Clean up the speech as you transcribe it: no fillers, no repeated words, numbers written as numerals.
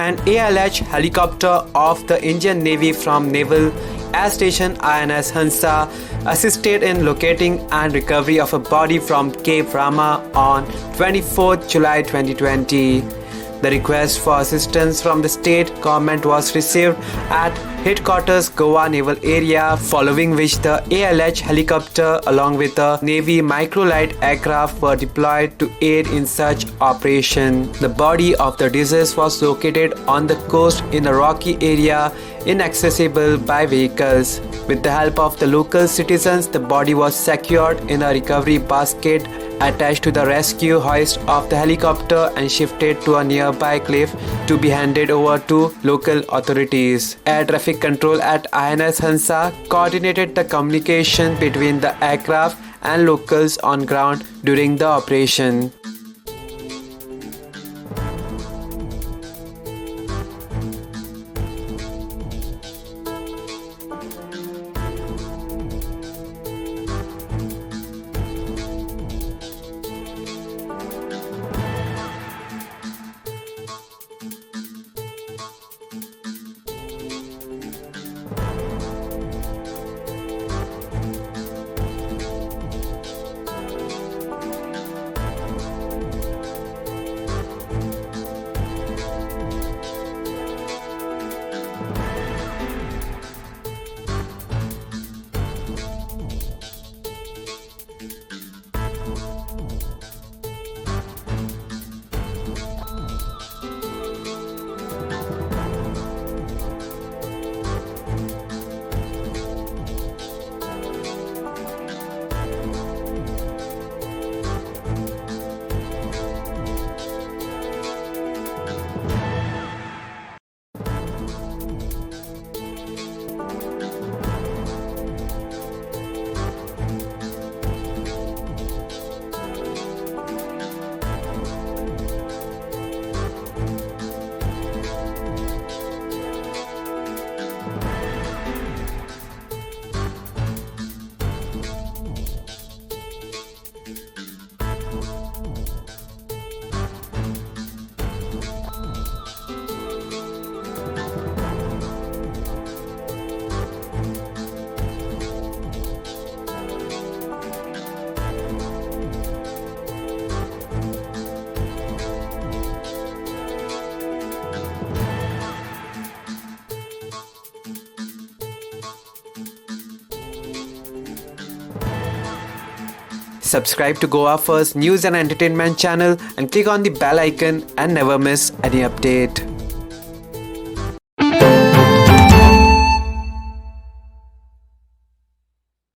An ALH helicopter of the Indian Navy from Naval Air Station INS Hansa assisted in locating and recovery of a body from Cape Rama on 24 July 2020. The request for assistance from the state government was received at headquarters Goa Naval Area, following which the ALH helicopter along with the Navy microlight aircraft were deployed to aid in such operation. The body of the deceased was located on the coast in a rocky area inaccessible by vehicles. With the help of the local citizens, the body was secured in a recovery basket attached to the rescue hoist of the helicopter and shifted to a nearby cliff to be handed over to local authorities. Air traffic control at INS Hansa coordinated the communication between the aircraft and locals on ground during the operation. Subscribe to Goa First News and Entertainment channel and click on the bell icon and never miss any update.